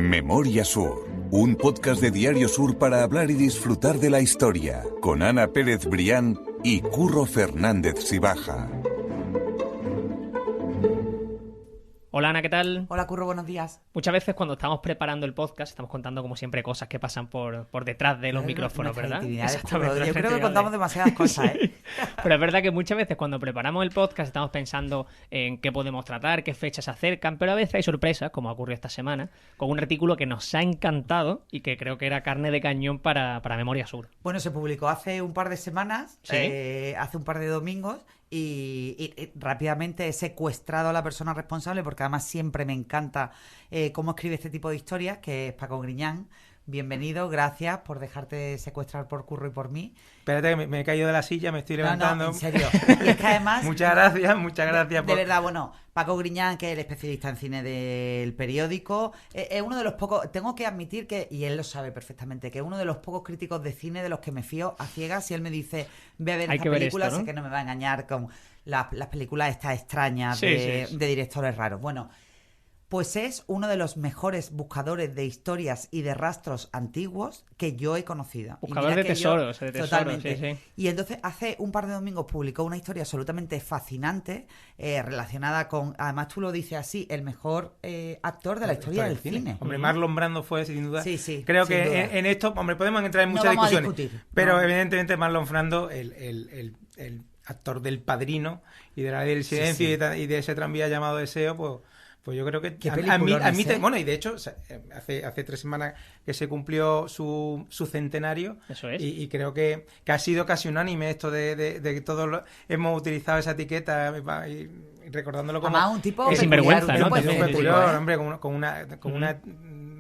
Memoria Sur, un podcast de Diario Sur para hablar y disfrutar de la historia, con Ana Pérez Brián y Curro Fernández Sibaja. Hola Ana, ¿qué tal? Hola Curro, buenos días. Muchas veces cuando estamos preparando el podcast estamos contando como siempre cosas que pasan por detrás de los micrófonos, ¿verdad? Exactamente. Yo creo que contamos demasiadas cosas, ¿eh? Pero es verdad que muchas veces cuando preparamos el podcast estamos pensando en qué podemos tratar, qué fechas se acercan, pero a veces hay sorpresas, como ha ocurrido esta semana, con un artículo que nos ha encantado y que creo que era carne de cañón para Memoria Sur. Bueno, se publicó hace un par de semanas, ¿Sí? hace un par de domingos, y rápidamente he secuestrado a la persona responsable, porque además siempre me encanta cómo escribe este tipo de historias, que es Paco Griñán. Bienvenido, gracias por dejarte secuestrar por Curro y por mí. Espérate que me he caído de la silla, me estoy levantando. No, en serio. Y es que además... Muchas gracias. De verdad, bueno, Paco Griñán, que es el especialista en cine del periódico, es uno de los pocos, tengo que admitir que, y él lo sabe perfectamente, que es uno de los pocos críticos de cine de los que me fío a ciegas. Si él me dice, ve a ver esta película, sé que no me va a engañar con las películas estas extrañas de directores raros. Bueno, pues es uno de los mejores buscadores de historias y de rastros antiguos que yo he conocido. Buscador de tesoros, totalmente. Sí. Y entonces hace un par de domingos publicó una historia absolutamente fascinante relacionada con, además tú lo dices así, el mejor actor de la historia del cine. Hombre, Marlon Brando fue sin duda. Sí. Creo que en esto, hombre, podemos entrar en muchas discusiones. Pero evidentemente Marlon Brando, el actor del Padrino y de La Ley del Silencio y de ese tranvía llamado Deseo, pues yo creo que admite, bueno, y de hecho hace 3 semanas que se cumplió su centenario. Eso es. Y creo que ha sido casi unánime esto de que todos hemos utilizado esa etiqueta y recordándolo como además un tipo sinvergüenza, ¿no? Hombre, con una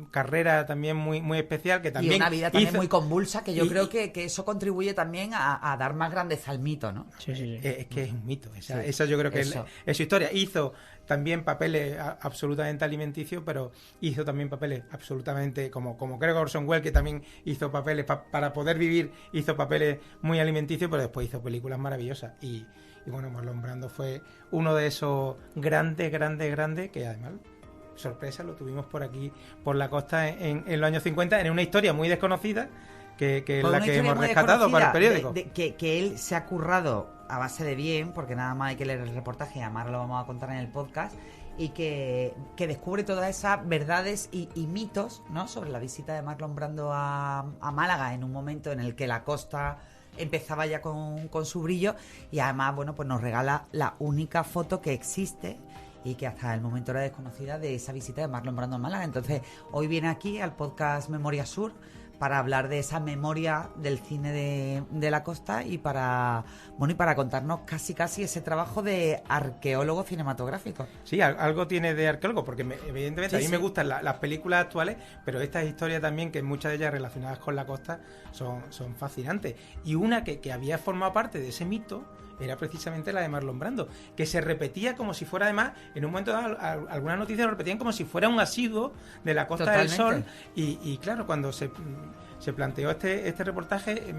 carrera también muy especial, que también y una vida también muy convulsa, que yo creo que eso contribuye también a dar más grandeza al mito, ¿no? Sí. Es que es un mito, esa yo creo que es su historia. Hizo también papeles absolutamente alimenticios, pero hizo también papeles absolutamente como Gregor Orson Welles, que también hizo papeles para poder vivir, hizo papeles muy alimenticios, pero después hizo películas maravillosas. Y bueno, Marlon Brando fue uno de esos grandes, que además, sorpresa, lo tuvimos por aquí, por la costa en los años 50, en una historia muy desconocida, que es la que hemos rescatado para el periódico. Que él se ha currado a base de bien, porque nada más hay que leer el reportaje, y además lo vamos a contar en el podcast, y que descubre todas esas verdades y mitos, ¿no?, sobre la visita de Marlon Brando a Málaga en un momento en el que la costa empezaba ya con su brillo, y además, bueno, pues nos regala la única foto que existe y que hasta el momento era desconocida de esa visita de Marlon Brando a Málaga. Entonces, hoy viene aquí al podcast Memoria Sur para hablar de esa memoria del cine de la costa y para contarnos casi ese trabajo de arqueólogo cinematográfico. Sí, algo tiene de arqueólogo, porque evidentemente a mí me gustan las películas actuales, pero estas historias también, que muchas de ellas relacionadas con la costa, son fascinantes. Y una que había formado parte de ese mito era precisamente la de Marlon Brando, que se repetía como si fuera, además, en un momento dado, algunas noticias lo repetían como si fuera un asiduo de la Costa del Sol. Y claro, cuando se planteó este reportaje,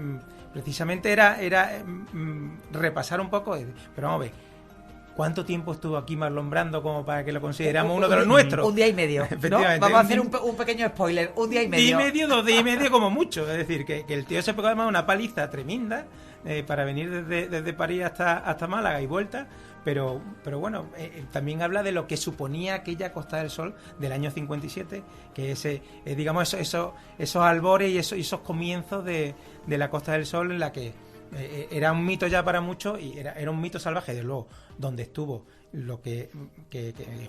precisamente era repasar un poco, pero vamos a ver, ¿cuánto tiempo estuvo aquí Marlon Brando como para que lo consideramos uno de los nuestros? Un día y medio, ¿no? Efectivamente. Vamos a hacer un pequeño spoiler, un día y medio. 2 días y medio como mucho. Es decir, que el tío se pegó además una paliza tremenda para venir desde París hasta Málaga y vuelta. Pero bueno, también habla de lo que suponía aquella Costa del Sol del año 57, que digamos esos albores y esos comienzos de la Costa del Sol, en la que era un mito ya para muchos, y era un mito salvaje, de luego, donde estuvo lo que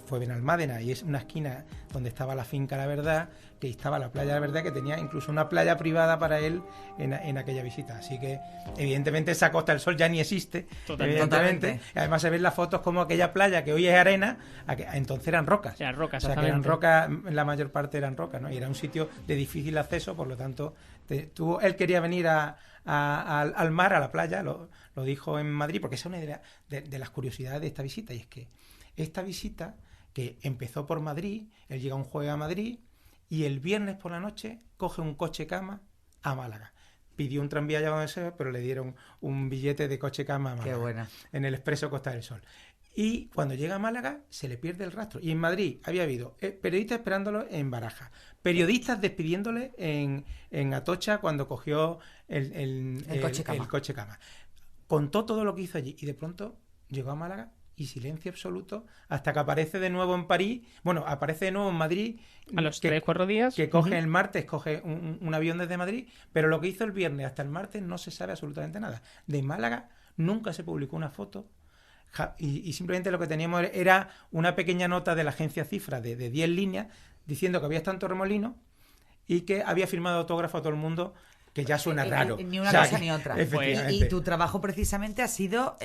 fue Benalmádena, y es una esquina donde estaba la finca La Verdad, que estaba la playa La Verdad, que tenía incluso una playa privada para él en aquella visita. Así que evidentemente esa Costa del Sol ya ni existe. Totalmente. Además se ven las fotos como aquella playa que hoy es arena, entonces eran rocas. Eran rocas, o sea, que eran rocas, la mayor parte eran rocas, ¿no? Y era un sitio de difícil acceso, por lo tanto él quería venir al mar, a la playa, lo dijo en Madrid, porque esa es una de las curiosidades de esta visita, y es que esta visita, que empezó por Madrid, él llega un jueves a Madrid y el viernes por la noche coge un coche cama a Málaga. Pidió un tranvía llamado Deseo, pero le dieron un billete de coche cama a Málaga. Qué buena. En el Expreso Costa del Sol. Y cuando llega a Málaga se le pierde el rastro. Y en Madrid había habido periodistas esperándolo en Barajas, periodistas despidiéndole en Atocha cuando cogió el coche cama. Contó todo lo que hizo allí y de pronto llegó a Málaga y silencio absoluto hasta que aparece de nuevo en París. Bueno, aparece de nuevo en Madrid. A los 3-4 días. Que coge el martes, coge un avión desde Madrid, pero lo que hizo el viernes hasta el martes no se sabe absolutamente nada. De Málaga nunca se publicó una foto. Y simplemente lo que teníamos era una pequeña nota de la agencia Cifra de 10 líneas diciendo que había estado en Torremolinos y que había firmado autógrafo a todo el mundo, que ya suena raro. Ni una cosa ni otra. Efectivamente. Y tu trabajo precisamente ha sido,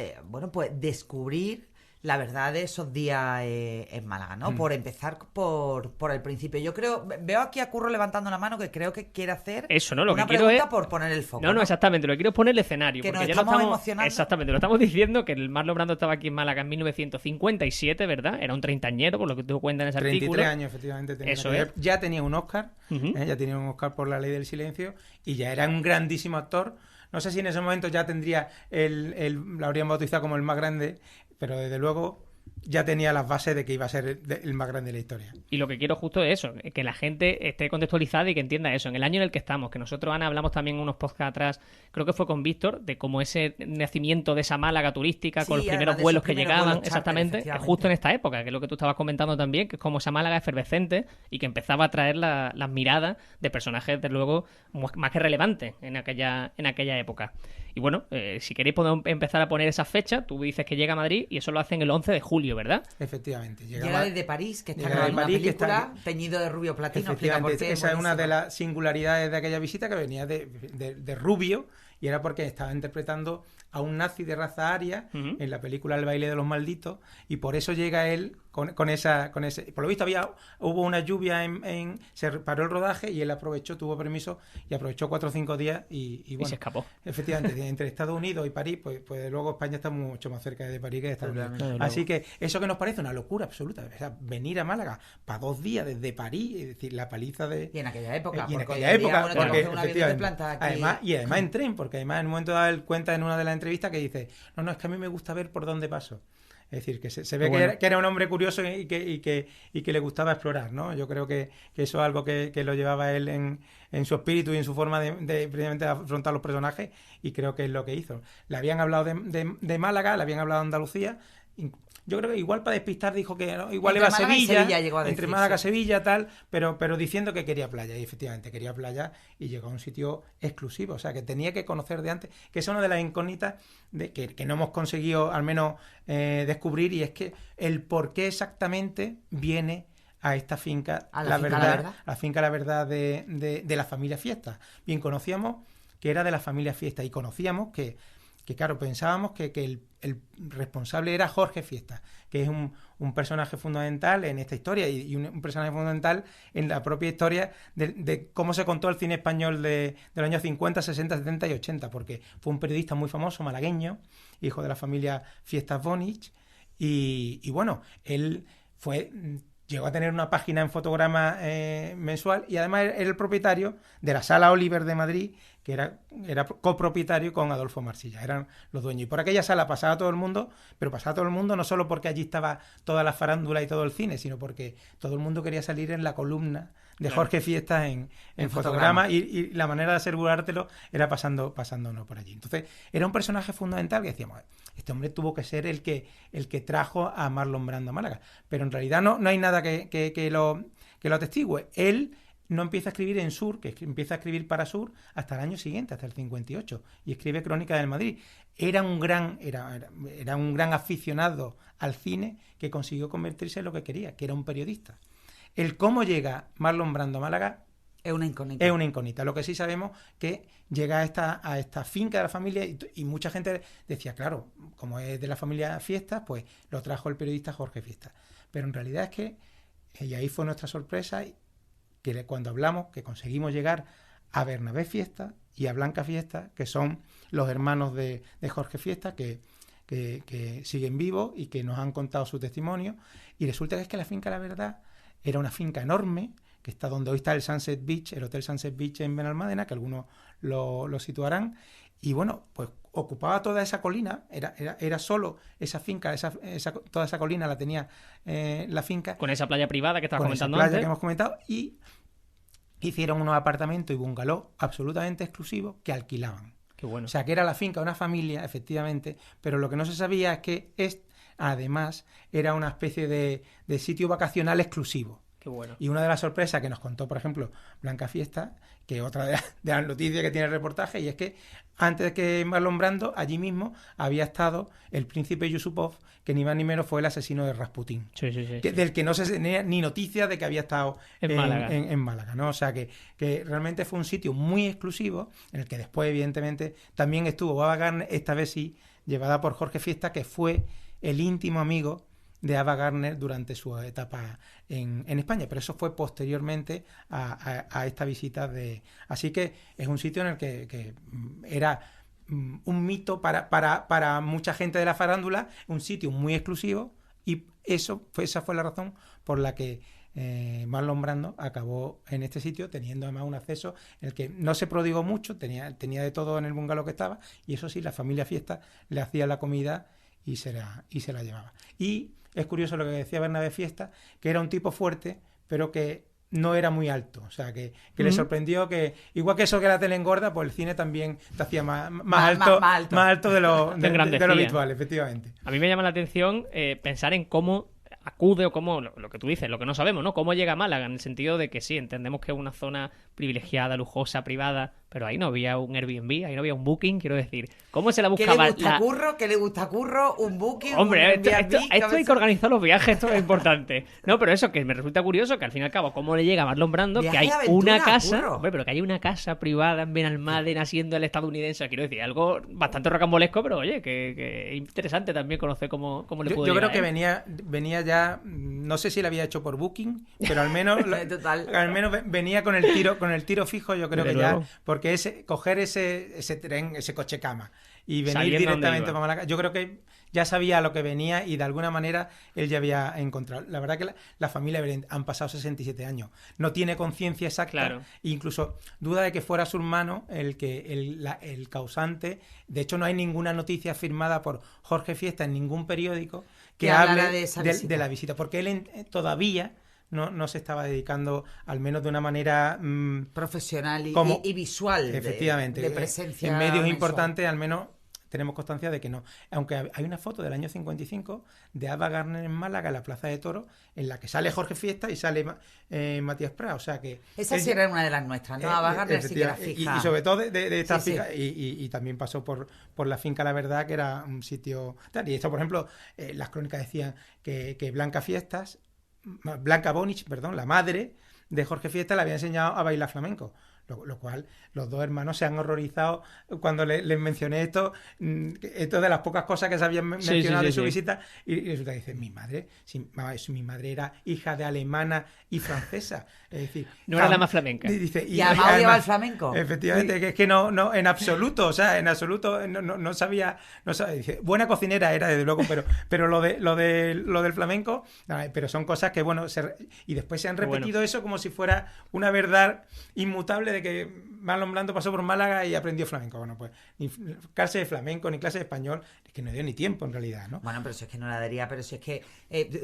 pues descubrir la verdad de esos días en Málaga, ¿no? Por empezar por el principio. Yo veo aquí a Curro levantando la mano que creo que quiere hacer eso, ¿no? Lo una que quiero pregunta es... por poner el foco. No, exactamente. Lo que quiero es poner el escenario. Que porque nos ya estamos emocionando. Exactamente. Lo estamos diciendo que el Marlon Brando estaba aquí en Málaga en 1957, ¿verdad? Era un treintañero, por lo que tú cuentas en ese 33 artículo. 33 años, efectivamente. Tenía Eso es. Ya tenía un Oscar. Ya tenía un Oscar por La Ley del Silencio y ya era un grandísimo actor. No sé si en ese momento ya tendría lo habrían bautizado como el más grande, pero desde luego ya tenía las bases de que iba a ser el más grande de la historia. Y lo que quiero justo es eso, que la gente esté contextualizada y que entienda eso. En el año en el que estamos, que nosotros, Ana, hablamos también unos podcasts atrás, creo que fue con Víctor, de cómo ese nacimiento de esa Málaga turística, con los primeros vuelos que llegaban, exactamente, justo en esta época, que es lo que tú estabas comentando también, que es como esa Málaga efervescente y que empezaba a traer las miradas de personajes, desde luego, más que relevantes en aquella época. Y bueno, si queréis podemos empezar a poner esa fecha. Tú dices que llega a Madrid y eso lo hacen el 11 de julio, ¿verdad? Efectivamente. Llega desde París, que está grabando una película, teñido de rubio platino. Efectivamente, esa es una de las singularidades de aquella visita, que venía de rubio, y era porque estaba interpretando a un nazi de raza aria en la película El baile de los malditos, y por eso llega él con ese... Por lo visto hubo una lluvia se paró el rodaje y él tuvo permiso y aprovechó 4 o 5 días y bueno, y se escapó. Efectivamente, entre Estados Unidos y París, pues luego España está mucho más cerca de París que de Estados Unidos. Así que eso que nos parece una locura absoluta, o sea, venir a Málaga para 2 días desde París, es decir, la paliza de... Y en aquella época. Porque efectivamente. Además en tren, porque además en un momento da él cuenta en una de las entrevistas que dice, no, es que a mí me gusta ver por dónde paso. Es decir, que se ve que era un hombre curioso y que le gustaba explorar, ¿no? Yo creo que eso es algo que lo llevaba él en su espíritu y en su forma de precisamente afrontar los personajes, y creo que es lo que hizo. Le habían hablado de Málaga, le habían hablado de Andalucía. Yo creo que igual para despistar dijo que igual iba a Sevilla, entre Málaga y Sevilla, tal, pero diciendo que quería playa, y efectivamente quería playa y llegó a un sitio exclusivo, o sea, que tenía que conocer de antes, que es una de las incógnitas que no hemos conseguido al menos descubrir, y es que el por qué exactamente viene a esta finca, la finca La Verdad de la familia Fiesta. Bien, conocíamos que era de la familia Fiesta y conocíamos que claro, pensábamos que el responsable era Jorge Fiesta, que es un personaje fundamental en esta historia y un personaje fundamental en la propia historia de cómo se contó el cine español de los años 50, 60, 70 y 80, porque fue un periodista muy famoso, malagueño, hijo de la familia Fiestas Bonich, y bueno, él llegó a tener una página en Fotograma mensual, y además era el propietario de la Sala Oliver de Madrid, que era copropietario con Adolfo Marsilla, eran los dueños. Y por aquella sala pasaba todo el mundo, pero pasaba todo el mundo no solo porque allí estaba toda la farándula y todo el cine, sino porque todo el mundo quería salir en la columna de Jorge Fiesta en Fotograma, y la manera de asegurártelo era pasándonos por allí. Entonces era un personaje fundamental que decíamos, este hombre tuvo que ser el que trajo a Marlon Brando a Málaga, pero en realidad no hay nada que lo atestigue. Él no empieza a escribir en Sur, que empieza a escribir para Sur hasta el año siguiente, hasta el 58, y escribe Crónica del Madrid. Era un gran aficionado al cine que consiguió convertirse en lo que quería, que era un periodista. El cómo llega Marlon Brando a Málaga es una incógnita. Lo que sí sabemos que llega a esta finca de la familia, y mucha gente decía, claro, como es de la familia Fiesta, pues lo trajo el periodista Jorge Fiesta. Pero en realidad es que, y ahí fue nuestra sorpresa, que cuando hablamos que conseguimos llegar a Bernabé Fiesta y a Blanca Fiesta, que son los hermanos de Jorge Fiesta, que que siguen vivos y que nos han contado su testimonio. Y resulta que es que la finca La Verdad era una finca enorme, que está donde hoy está el Sunset Beach, el Hotel Sunset Beach en Benalmádena, que algunos lo situarán. Y bueno, pues ocupaba toda esa colina, era solo esa finca, toda esa colina la tenía la finca. Con esa playa privada que estabas comentando esa playa antes. que hemos comentado, y hicieron unos apartamentos y bungalows absolutamente exclusivos que alquilaban. Qué bueno. O sea, que era la finca de una familia, efectivamente, pero lo que no se sabía es que además era una especie de sitio vacacional exclusivo. Qué bueno. Y una de las sorpresas que nos contó, por ejemplo, Blanca Fiesta, que otra de las noticias que tiene el reportaje, y es que antes de que Marlon Brando, allí mismo había estado el príncipe Yusupov, que ni más ni menos fue el asesino de Rasputín. Sí. Del que no se tenía ni noticia de que había estado en Málaga, ¿no? O sea, que realmente fue un sitio muy exclusivo, en el que después, evidentemente, también estuvo Ava Gardner, esta vez sí, llevada por Jorge Fiesta, que fue el íntimo amigo de Ava Gardner durante su etapa en España, pero eso fue posteriormente a esta visita así que es un sitio en el que era un mito para mucha gente de la farándula, un sitio muy exclusivo, y esa fue la razón por la que Marlon Brando acabó en este sitio, teniendo además un acceso en el que no se prodigó mucho, tenía de todo en el bungalow que estaba, y eso sí, la familia Fiesta le hacía la comida y se la llevaba. Y es curioso lo que decía Bernabé Fiesta, que era un tipo fuerte, pero que no era muy alto. O sea, que le sorprendió que, igual que eso que la tele engorda, pues el cine también te hacía más alto de lo habitual, efectivamente. A mí me llama la atención pensar en cómo acude o cómo, lo que tú dices, lo que no sabemos, ¿no? Cómo llega a Málaga, en el sentido de que sí, entendemos que es una zona privilegiada, lujosa, privada, pero ahí no había un Airbnb, ahí no había un Booking, quiero decir. ¿Cómo se la buscaba? ¿Qué le gusta a Curro? ¿Un Booking? Hombre, un Airbnb, esto hay que organizar los viajes, esto es importante. No, pero eso, que me resulta curioso, que al fin y al cabo, ¿cómo le llega a Marlon Brando? Que hay una casa, hombre, pero que hay una casa privada en Benalmádena siendo el estadounidense, quiero decir, algo bastante rocambolesco, pero oye, que es interesante también conocer cómo le pudo llegar. Yo creo que venía ya, no sé si lo había hecho por Booking, pero al menos venía con el tiro fijo, yo creo que ya, porque coger ese tren, ese coche cama y venir directamente para Málaga, yo creo que ya sabía a lo que venía y de alguna manera él ya había encontrado. La verdad que la familia han pasado 67 años, no tiene conciencia exacta, claro. Incluso duda de que fuera su hermano el causante. De hecho, no hay ninguna noticia firmada por Jorge Fiesta en ningún periódico que hable de la visita, porque él todavía no se estaba dedicando, al menos de una manera profesional y visual, efectivamente, de presencia en medios mensual. Importantes, al menos tenemos constancia de que no. Aunque hay una foto del año 55 de Ava Gardner en Málaga, en la Plaza de Toros, en la que sale Jorge Fiesta y sale Matías Prats. O sea que esa sí era una de las nuestras, ¿no? Ava Gardner sí que era fija. Y sobre todo de esta fija. Sí. Y también pasó por la finca La Verdad, que era un sitio tal. Y esto, por ejemplo, las crónicas decían que Blanca Bonich, la madre de Jorge Fiesta, le había enseñado a bailar flamenco. Lo cual los dos hermanos se han horrorizado cuando les mencioné esto de las pocas cosas que se habían mencionado de su visita, y resulta que dice, mi madre era hija de alemana y francesa, es decir, no era la más flamenca. Dice, y además odiaba el flamenco. Efectivamente, que es que no en absoluto, o sea, en absoluto no sabía, dice, buena cocinera era desde luego, pero lo del flamenco, pero son cosas que bueno, y después se han repetido eso como si fuera una verdad inmutable de que Marlon Brando pasó por Málaga y aprendió flamenco. Bueno, pues ni clase de flamenco ni clase de español, es que no dio ni tiempo en realidad, ¿no? Bueno, pero si es que no la daría, pero si es que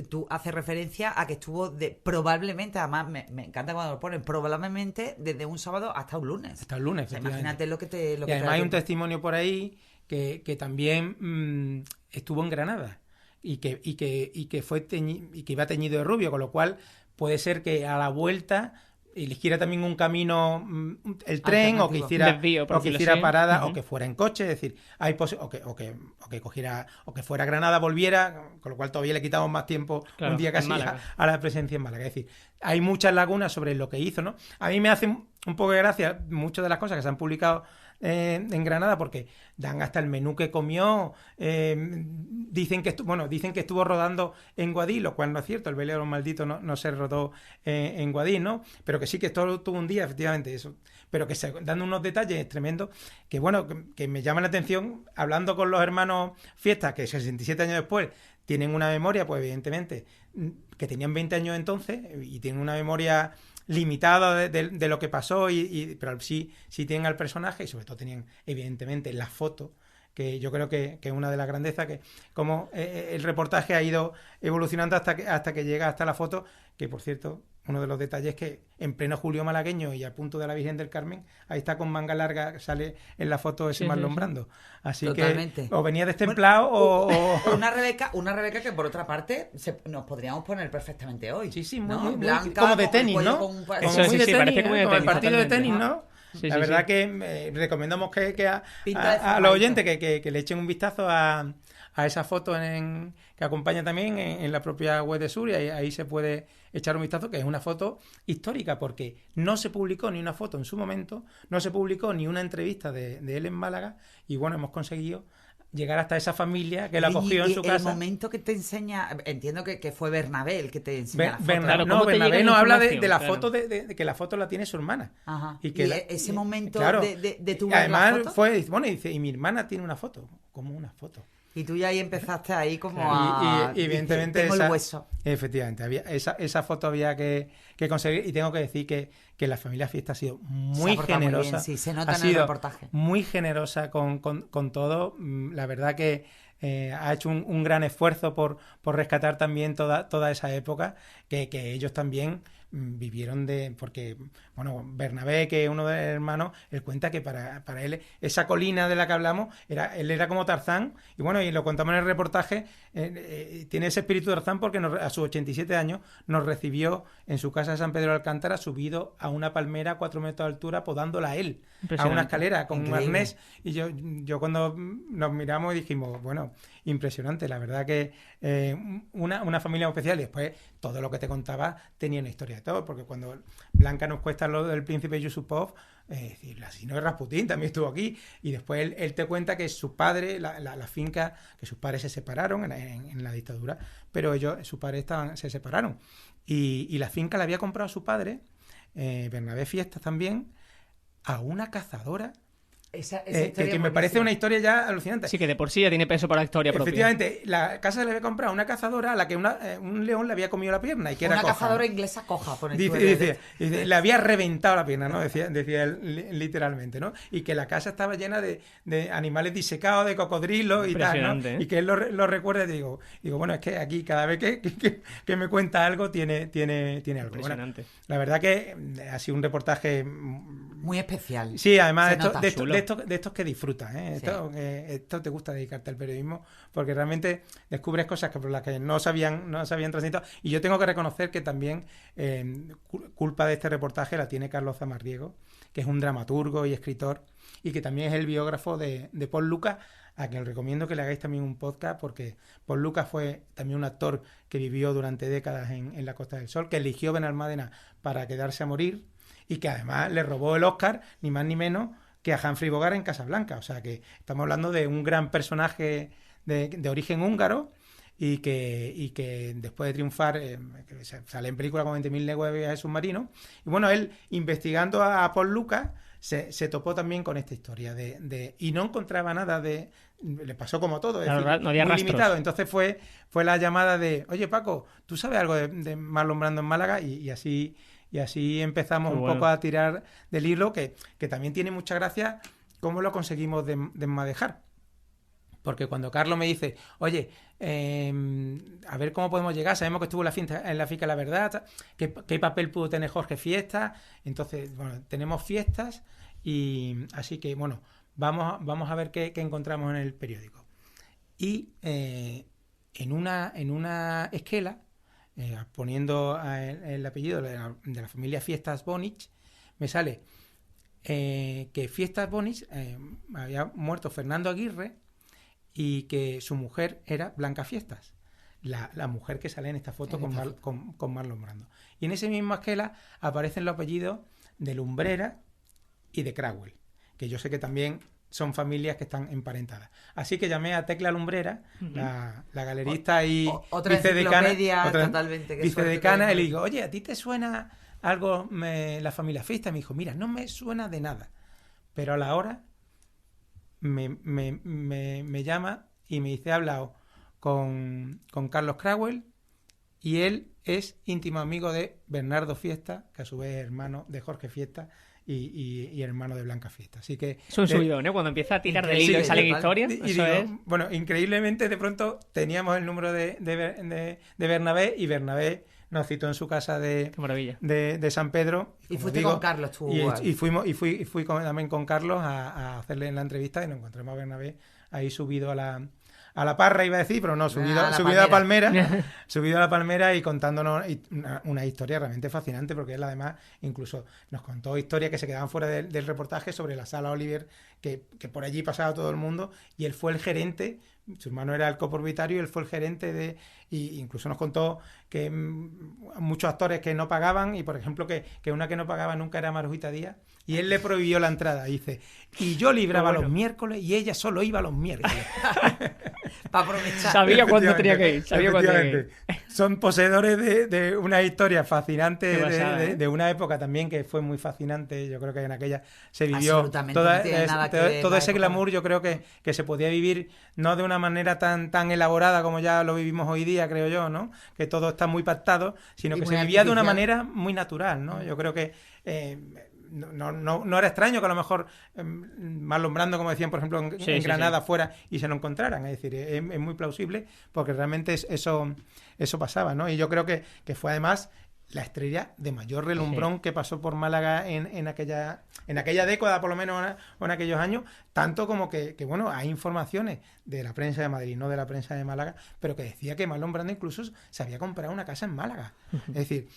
tú haces referencia a que estuvo probablemente, además me encanta cuando lo ponen, probablemente desde un sábado hasta un lunes. Hasta el lunes, o sea, imagínate lo que te... Y además hay un testimonio por ahí que también estuvo en Granada y que iba teñido de rubio, con lo cual puede ser que a la vuelta eligiera también un camino, el tren, o que hiciera parada, o que fuera en coche, es decir, o que cogiera, o que fuera a Granada, volviera, con lo cual todavía le quitamos más tiempo, claro, un día casi a la presencia en Málaga. Es decir, hay muchas lagunas sobre lo que hizo, ¿no? A mí me hace un poco de gracia muchas de las cosas que se han publicado en Granada, porque dan hasta el menú que comió, dicen que estuvo rodando en Guadix, lo cual no es cierto, el Baile de los Malditos no se rodó en Guadix, ¿no? Pero que sí que esto tuvo un día, efectivamente, eso. Pero que se dan unos detalles tremendos que, bueno, que me llaman la atención, hablando con los hermanos Fiestas, que 67 años después tienen una memoria, pues evidentemente, que tenían 20 años entonces, y tienen una memoria limitada de lo que pasó, pero sí tienen al personaje, y sobre todo tenían, evidentemente, la foto, que yo creo que es una de las grandezas, que como el reportaje ha ido evolucionando hasta que llega hasta la foto, que por cierto, uno de los detalles es que en pleno julio malagueño y a punto de la Virgen del Carmen, ahí está con manga larga, sale en la foto ese Marlon Brando. Así Totalmente. que o venía destemplado o... Una Rebeca que por otra parte nos podríamos poner perfectamente hoy. Sí, ¿no? muy Blanca, como de tenis, ¿no? Como Eso, muy de tenis, parece ¿no? como de Como el tenis, partido de totalmente. tenis, ¿no? Sí, la sí, verdad sí. que recomendamos que a Pinta de los formalito. oyentes que le echen un vistazo a esa foto que acompaña también en la propia web de Sur, y ahí se puede echar un vistazo, que es una foto histórica, porque no se publicó ni una foto en su momento, no se publicó ni una entrevista de él en Málaga, y bueno, hemos conseguido llegar hasta esa familia que la acogió en su casa. El momento que te enseña, entiendo que fue Bernabé el que te enseña la foto. Claro, No, ¿cómo te Bernabé llega la nos habla información? de la Claro. foto, de que la foto la tiene su hermana. Ajá. Y que ese momento claro, de tu ver la además foto. fue, bueno, y dice, y mi hermana tiene una foto, como una foto. Y tú ya ahí empezaste ahí como Y evidentemente tengo esa, el hueso. efectivamente, esa foto había que conseguir, y tengo que decir que la familia Fiesta ha sido muy Se ha portado muy generosa. bien, sí, se nota ha en el sido reportaje. muy generosa con todo. La verdad que ha hecho un gran esfuerzo por rescatar también toda esa época que ellos también vivieron porque, bueno, Bernabé, que es uno de los hermanos, él cuenta que para él esa colina de la que hablamos, él era como Tarzán, y bueno, y lo contamos en el reportaje, tiene ese espíritu de Tarzán porque a sus 87 años nos recibió en su casa de San Pedro de Alcántara, subido a una palmera a 4 metros de altura, podándola a él, a una escalera con Increíble. un arnés, y yo cuando nos miramos dijimos, bueno, impresionante, la verdad que una familia muy especial, y después todo lo que te contaba tenía una historia de todo, porque cuando Blanca nos cuesta lo del príncipe Yusupov, el asesino de Rasputín también estuvo aquí, y después él te cuenta que su padre, la finca, que sus padres se separaron en la dictadura, pero sus padres se separaron, y la finca la había comprado su padre, Bernabé Fiestas también, a una cazadora. Esa Que historia me es parece buenísima. una historia ya alucinante. Sí, que de por sí ya tiene peso para la historia propia. Efectivamente, la casa le había comprado a una cazadora a la que un león le había comido la pierna y que era Una coja, cazadora ¿no? inglesa coja, pone tú. Dice, le había reventado la pierna, ¿no? Decía él literalmente, ¿no? Y que la casa estaba llena de animales disecados, de cocodrilos y tal, ¿no? Impresionante, ¿eh? Y que él lo recuerda y digo, bueno, es que aquí cada vez que me cuenta algo tiene algo. Bueno, Impresionante. la verdad que ha sido un reportaje Muy especial. sí, además Se nota. de estos que disfrutas, ¿eh? Sí. Esto te gusta dedicarte al periodismo porque realmente descubres cosas por las que no se habían transitado. Y yo tengo que reconocer que también culpa de este reportaje la tiene Carlos Zamarriego, que es un dramaturgo y escritor y que también es el biógrafo de Paul Lucas, a quien recomiendo que le hagáis también un podcast, porque Paul Lucas fue también un actor que vivió durante décadas en la Costa del Sol, que eligió Benalmádena para quedarse a morir y que además le robó el Oscar, ni más ni menos, que a Humphrey Bogart en Casablanca. O sea que estamos hablando de un gran personaje de origen húngaro y que después de triunfar que sale en película con 20.000 leguas de viaje submarino. Y bueno, él investigando a Paul Lucas se topó también con esta historia y no encontraba nada le pasó como todo, es decir, No había muy rastros. limitado. Entonces fue la llamada de, oye Paco, ¿tú sabes algo de Marlon Brando en Málaga? Y así empezamos Qué un bueno. poco a tirar del hilo, que también tiene mucha gracia cómo lo conseguimos desmadejar. Porque cuando Carlos me dice, oye, a ver cómo podemos llegar, sabemos que estuvo en la finca La Verdad, ¿qué papel pudo tener Jorge Fiestas? Entonces, bueno, tenemos Fiestas y así que, bueno, vamos a ver qué encontramos en el periódico. Y en una esquela, poniendo el apellido de la familia Fiestas Bonich, me sale que Fiestas Bonich había muerto Fernando Aguirre y que su mujer era Blanca Fiestas, la mujer que sale en esta foto con Marlon Brando. Y en esa misma esquela aparecen los apellidos de Lumbrera y de Crauwell. que yo sé que también son familias que están emparentadas. Así que llamé a Tecla Lumbrera, la galerista y otra enciclopedia totalmente que vicedecana, y le digo, oye, ¿a ti te suena algo la familia Fiesta? Y me dijo, mira, no me suena de nada, pero a la hora me llama y me dice, he hablado con Carlos Crauel y él es íntimo amigo de Bernardo Fiesta, que a su vez es hermano de Jorge Fiesta y hermano de Blanca Fiesta. Así que es un subidón, ¿eh? Cuando empieza a tirar del hilo y salen historias. Y digo, bueno, increíblemente de pronto teníamos el número de Bernabé, y Bernabé nos citó en su casa de San Pedro. Y fuiste con Carlos, tú. Y fui también con Carlos a hacerle la entrevista, y nos encontramos a Bernabé ahí subido a la parra, iba a decir, pero no, subido a la palmera, subido a la palmera y contándonos una historia realmente fascinante, porque él además incluso nos contó historias que se quedaban fuera del reportaje sobre la Sala Oliver, que por allí pasaba todo el mundo, y él fue el gerente, su hermano era el copropietario, y él fue el gerente y incluso nos contó que muchos actores que no pagaban, y por ejemplo que una que no pagaba nunca era Marujita Díaz, y él le prohibió la entrada, dice, y yo libraba los miércoles y ella solo iba los miércoles. Para aprovechar. Sabía cuándo tenía que ir. Son poseedores de una historia fascinante, de una época también que fue muy fascinante. Yo creo que en aquella se vivió todo ese glamour. Yo creo que se podía vivir no de una manera tan elaborada como ya lo vivimos hoy día, creo yo, ¿no? Que todo está muy pactado, sino que se vivía de una manera muy natural, ¿no? Yo creo que no era extraño que a lo mejor Marlon Brando, como decían por ejemplo en Granada fuera y se lo encontraran, es decir, es muy plausible, porque realmente eso pasaba, ¿no? Y yo creo que fue además la estrella de mayor relumbrón que pasó por Málaga en aquella década, por lo menos, o en aquellos años, tanto como que bueno, hay informaciones de la prensa de Madrid, no de la prensa de Málaga, pero que decía que Marlon Brando incluso se había comprado una casa en Málaga. Es decir,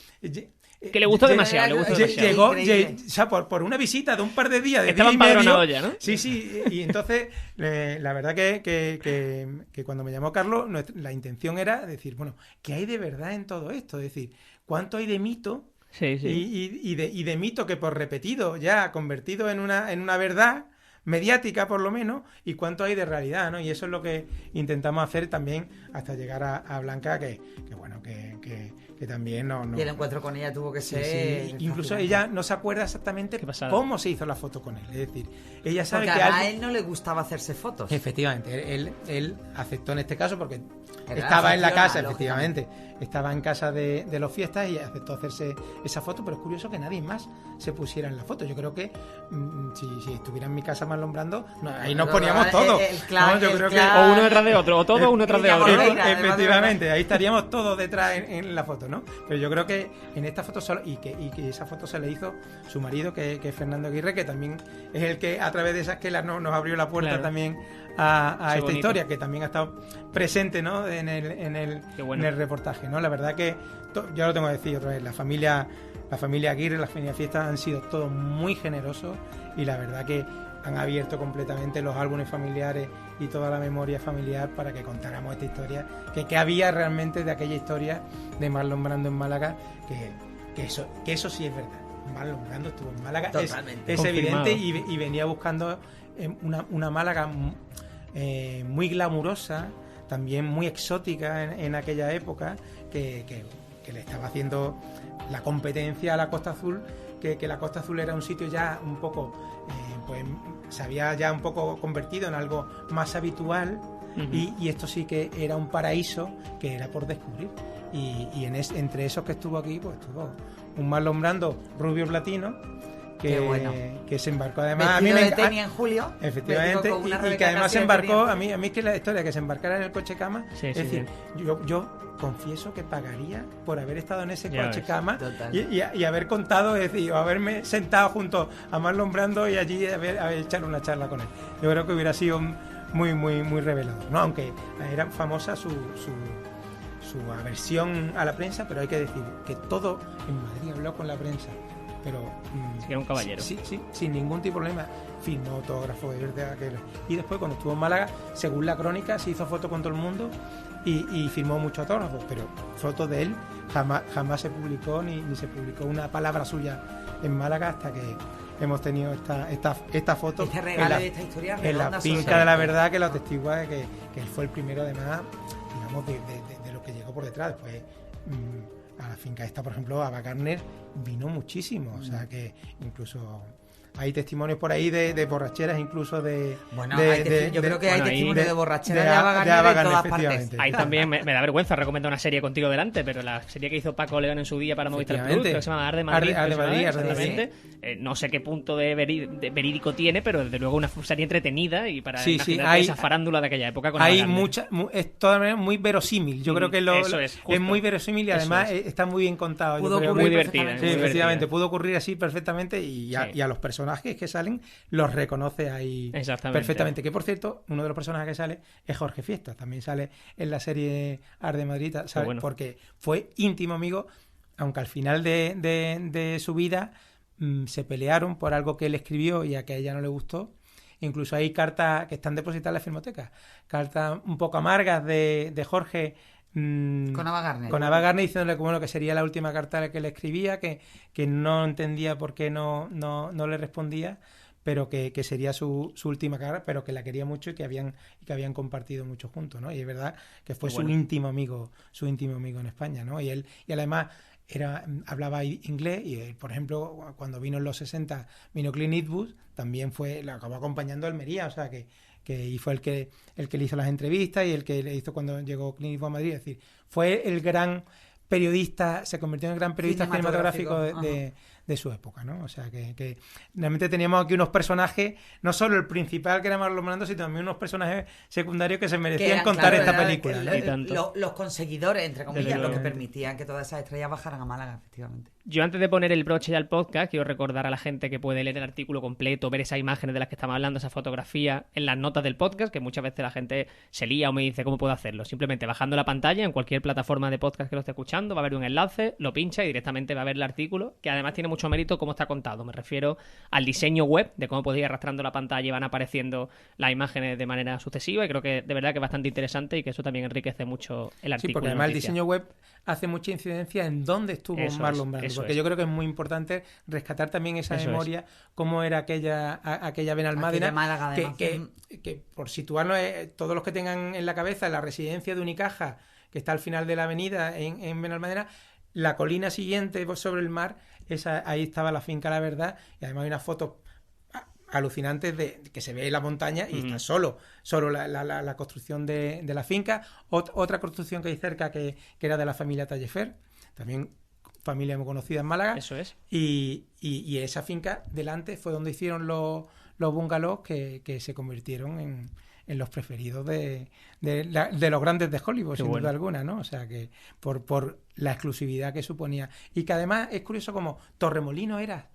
que le gustó demasiado. Llegó, o sea, por una visita de un par de días, Estaba empadronado ya, ¿no? Sí, y entonces la verdad que cuando me llamó Carlos, la intención era decir, bueno, ¿qué hay de verdad en todo esto? Es decir, ¿cuánto hay de mito? Y de mito que por repetido ya convertido en una verdad mediática, por lo menos, y cuánto hay de realidad, ¿no? Y eso es lo que intentamos hacer también hasta llegar a Blanca, que bueno, que también no... Y el encuentro con ella tuvo que ser... Sí. Incluso ella no se acuerda exactamente cómo se hizo la foto con él. Es decir, ella sabe porque que a él no le gustaba hacerse fotos. Efectivamente, él aceptó en este caso porque estaba en la casa, efectivamente. Estaba en casa de los Fiestas y aceptó hacerse esa foto, pero es curioso que nadie más se pusiera en la foto. Yo creo que si estuviera en mi casa Marlon Brando, ahí nos poníamos todos. Yo creo que o uno detrás de otro, o todo uno detrás de otro. Efectivamente, ahí estaríamos todos detrás en la foto, ¿no? Pero yo creo que en esta foto solo, y que esa foto se le hizo su marido, que es Fernando Aguirre, que también es el que a través de esa esquela nos abrió la puerta también a esta historia, que también ha estado presente, ¿no? en el reportaje, ¿no? La verdad que yo lo tengo que decir otra vez, la familia Aguirre, la familia Fiesta han sido todos muy generosos, y la verdad que han abierto completamente los álbumes familiares y toda la memoria familiar para que contáramos esta historia, que había realmente de aquella historia de Marlon Brando en Málaga, que eso sí es verdad. Marlon Brando estuvo en Málaga, es evidente, y venía buscando una Málaga muy glamurosa, también muy exótica en aquella época, que le estaba haciendo la competencia a la Costa Azul, que la Costa Azul era un sitio ya un poco, pues se había ya un poco convertido en algo más habitual, y esto sí que era un paraíso que era por descubrir. Y entre esos que estuvo aquí, pues estuvo un Marlon Brando rubio platino, que se embarcó además a mí me tenía en julio, efectivamente, y que además se embarcó a mí es que la historia que se embarcara en el coche cama, es decir, yo confieso que pagaría por haber estado en ese coche cama y haber contado, es decir, o haberme sentado junto a Marlon Brando y allí haber echado una charla con él. Yo creo que hubiera sido muy muy muy revelador, ¿no? Aunque era famosa su aversión a la prensa, pero hay que decir que todo en Madrid habló con la prensa, pero era un caballero. Sí, sin ningún tipo de problema. Firmó autógrafo de verdad. Y después, cuando estuvo en Málaga, según la crónica, se hizo foto con todo el mundo y firmó muchos autógrafos, pero fotos de él jamás se publicó, ni se publicó una palabra suya en Málaga hasta hemos tenido esta foto Este regalo de esta historia en la redonda, finca social. de la verdad, que lo atestigua de que él fue el primero, además, digamos, de lo que llegó por detrás. Después, a la finca esta, por ejemplo, Ava Gardner vino muchísimo, o sea que incluso hay testimonios por ahí de borracheras, incluso de... Bueno, yo creo que hay testimonios de borracheras de Ava de Gardner Ava en Gardner, todas partes. efectivamente. Ahí también me da vergüenza recomendar una serie contigo delante, pero la serie que hizo Paco León en su día para Movistar Plus, Efectivamente. creo que se llama Arde Madrid. Arde Madrid, exactamente. No sé qué punto de verídico tiene, pero desde luego una serie entretenida y para imaginarte esa farándula de aquella época. Con hay Ava Gardner. mucha, es toda manera muy verosímil. Yo creo que es muy verosímil y además está muy bien contado. Pudo ocurrir muy divertida. Sí, efectivamente, pudo ocurrir así perfectamente y a los personajes que salen los reconoce ahí perfectamente. Que por cierto, uno de los personajes que sale es Jorge Fiesta, también sale en la serie Arde Madrid, ¿sabes? Bueno. Porque fue íntimo amigo, aunque al final de su vida se pelearon por algo que él escribió y a que a ella no le gustó. Incluso hay cartas que están depositadas en la Filmoteca, cartas un poco amargas de Jorge con Ava Gardner. Con Ava Gardner diciéndole que, bueno, que sería la última carta que le escribía, que no entendía por qué no le respondía, pero que sería su última carta, pero que la quería mucho y que habían compartido mucho juntos, ¿no? Y es verdad que fue su íntimo amigo en España, ¿no? Y además hablaba inglés y él, por ejemplo, cuando vino en los 60, vino Clint Eastwood, también lo acabó acompañando a Almería, o sea que y fue el que le hizo las entrevistas y el que le hizo cuando llegó Clint Eastwood a Madrid, es decir, fue el gran periodista, se convirtió en el gran periodista cinematográfico de su época, ¿no? O sea que realmente teníamos aquí unos personajes, no solo el principal que era Marlon Brando, sino también unos personajes secundarios que se merecían contar esta película, ¿no? Los conseguidores, entre comillas, los que permitían que todas esas estrellas bajaran a Málaga, efectivamente. Yo antes de poner el broche ya al podcast, quiero recordar a la gente que puede leer el artículo completo, ver esas imágenes de las que estamos hablando, esa fotografía en las notas del podcast, que muchas veces la gente se lía o me dice cómo puedo hacerlo. Simplemente bajando la pantalla en cualquier plataforma de podcast que lo esté escuchando, va a haber un enlace, lo pincha y directamente va a ver el artículo, que además tiene mucho mérito cómo está contado. Me refiero al diseño web, de cómo podéis ir arrastrando la pantalla y van apareciendo las imágenes de manera sucesiva, y creo que de verdad que es bastante interesante y que eso también enriquece mucho el artículo. Sí, porque además el diseño web hace mucha incidencia en dónde estuvo Marlon Brando, porque yo creo que es muy importante rescatar también esa memoria, cómo era aquella Benalmádena, Málaga, que por situarnos, todos los que tengan en la cabeza la residencia de Unicaja, que está al final de la avenida en Benalmádena, la colina siguiente sobre el mar, ahí estaba la finca La Verdad, y además hay unas fotos alucinantes de que se ve la montaña y está solo la construcción de la finca. Otra construcción que hay cerca que era de la familia Tallefer, también familia muy conocida en Málaga. Eso es. Y esa finca delante fue donde hicieron los bungalows que se convirtieron en los preferidos de los grandes de Hollywood, sin duda alguna, ¿no? O sea que por la exclusividad que suponía. Y que además es curioso como Torremolinos era.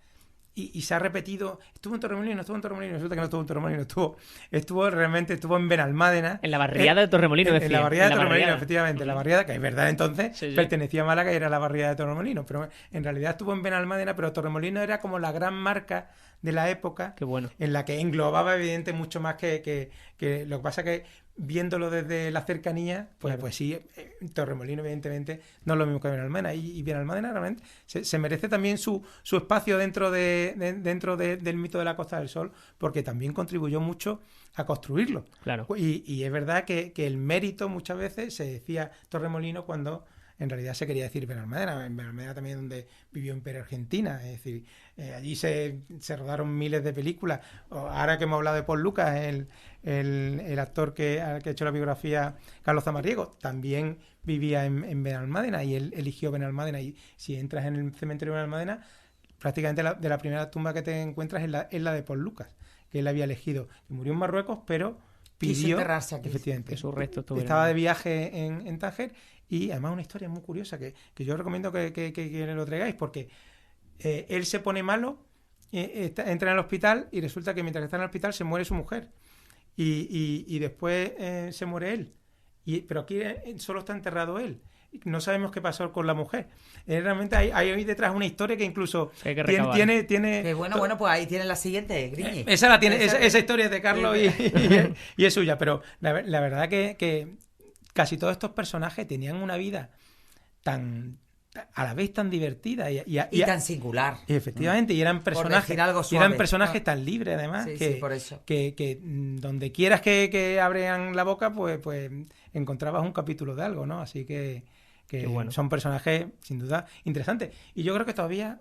Y se ha repetido, estuvo en Torremolinos, resulta que no estuvo en Torremolinos, estuvo en Benalmádena. En la barriada de Torremolinos, decía. En la barriada de Torremolinos, efectivamente, la barriada, que es verdad entonces, pertenecía a Málaga y era la barriada de Torremolinos, pero en realidad estuvo en Benalmádena, pero Torremolinos era como la gran marca de la época, en la que englobaba evidente mucho más que lo que pasa que viéndolo desde la cercanía, pues sí, Torremolinos evidentemente no es lo mismo que Benalmádena, y Benalmádena realmente se merece también su espacio dentro del mito de la Costa del Sol, porque también contribuyó mucho a construirlo. Claro. Y es verdad que el mérito muchas veces se decía Torremolinos cuando en realidad se quería decir Benalmádena. En Benalmádena también donde vivió Imperio Argentina, es decir, allí se rodaron miles de películas. Ahora que hemos hablado de Paul Lucas, el actor que ha hecho la biografía, Carlos Zamarriego, también vivía en Benalmádena y él eligió Benalmádena, y si entras en el cementerio de Benalmádena, prácticamente de la primera tumba que te encuentras es la de Paul Lucas, que él había elegido, que murió en Marruecos, pero pidió enterrarse aquí, efectivamente, que su resto estaba de viaje en Tánger. Y además una historia muy curiosa que yo recomiendo que lo traigáis, porque él se pone malo, entra en el hospital y resulta que mientras está en el hospital se muere su mujer y después se muere él, pero aquí solo está enterrado él. No sabemos qué pasó con la mujer. Realmente hay detrás una historia que incluso tiene que bueno, pues ahí tiene la siguiente, Griñi. Esa historia es de Carlos y es suya, pero la verdad que casi todos estos personajes tenían una vida tan a la vez tan divertida y tan singular. Y efectivamente, y eran personajes tan libres además, sí, por eso. que donde quieras que abran la boca, pues encontrabas un capítulo de algo, ¿no? Así que bueno, son personajes sin duda interesantes. Y yo creo que todavía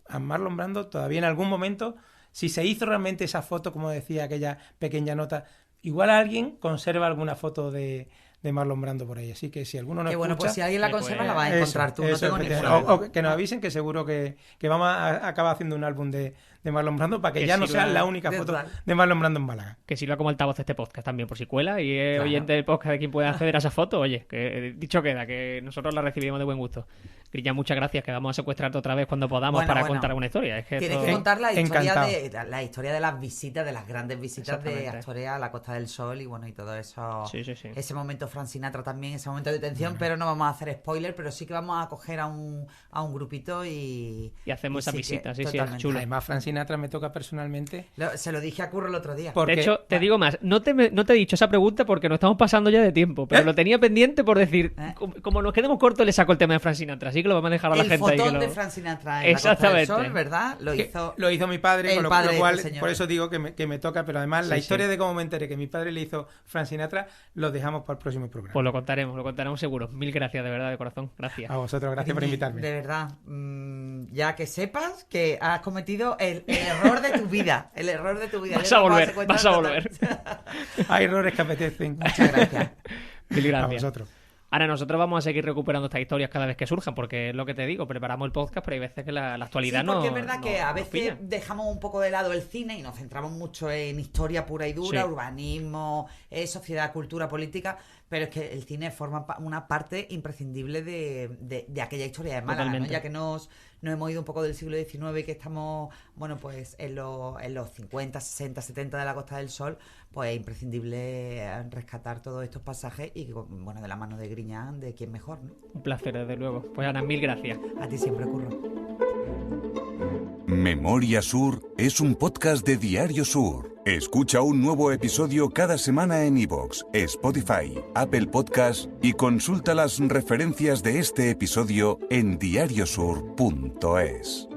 a Marlon Brando, todavía en algún momento, si se hizo realmente esa foto, como decía aquella pequeña nota, igual alguien conserva alguna foto de Marlon Brando por ahí. Así que si alguno no escucha... bueno, pues si alguien la conserva la vas a encontrar tú. Eso, no tengo ninguna duda. o que nos avisen, que seguro que vamos a acabar haciendo un álbum de Marlon Brando para que ya no sea la única foto de Marlon Brando en Málaga. Que sirva como altavoz de este podcast también, por si cuela y es oyente del podcast de quien pueda acceder a esa foto. Oye, que dicho queda, que nosotros la recibimos de buen gusto. Grilla, muchas gracias, que vamos a secuestrarte otra vez cuando podamos para contar alguna historia. Es que tienes que contar la historia de las visitas, de las grandes visitas de actores a la Costa del Sol y bueno, y todo eso. Sí. Ese momento Frank Sinatra también, ese momento de tensión, pero no vamos a hacer spoiler, pero sí que vamos a coger a un grupito y hacemos esa visita, sí, es chulo. Además, Frank Sinatra me toca personalmente. Se lo dije a Curro el otro día. De hecho, te digo más, no te he dicho esa pregunta porque nos estamos pasando ya de tiempo, pero lo tenía pendiente por decir, como nos quedemos cortos, le saco el tema de Frank Sinatra, así que lo vamos a dejar a la gente ahí. El fotón de Frank Sinatra en la Costa del Sol, ¿verdad? Lo hizo mi padre, con lo cual, por eso digo que me toca, pero además la historia de cómo me enteré que mi padre le hizo Frank Sinatra, lo dejamos para el próximo programa. Pues lo contaremos seguro. Mil gracias, de verdad, de corazón. Gracias. A vosotros, gracias por invitarme. De verdad, ya que sepas que has cometido el error de tu vida. El error de tu vida. Vas a volver. Hay errores que apetecen. Muchas gracias. Mil gracias. A vosotros. Ahora, nosotros vamos a seguir recuperando estas historias cada vez que surjan, porque es lo que te digo, preparamos el podcast, pero hay veces que la actualidad no... porque es verdad que a veces dejamos un poco de lado el cine y nos centramos mucho en historia pura y dura, urbanismo, sociedad, cultura, política, pero es que el cine forma una parte imprescindible de aquella historia de Málaga, ¿no? Ya que nos hemos ido un poco del siglo XIX y que estamos, bueno, pues en los 50, 60, 70 de la Costa del Sol, pues es imprescindible rescatar todos estos pasajes y, bueno, de la mano de Griñán, de quién mejor, ¿no? Un placer, desde luego. Pues Ana, mil gracias. A ti siempre, Curro. Memoria Sur es un podcast de Diario Sur. Escucha un nuevo episodio cada semana en iVoox, Spotify, Apple Podcasts y consulta las referencias de este episodio en diariosur.es.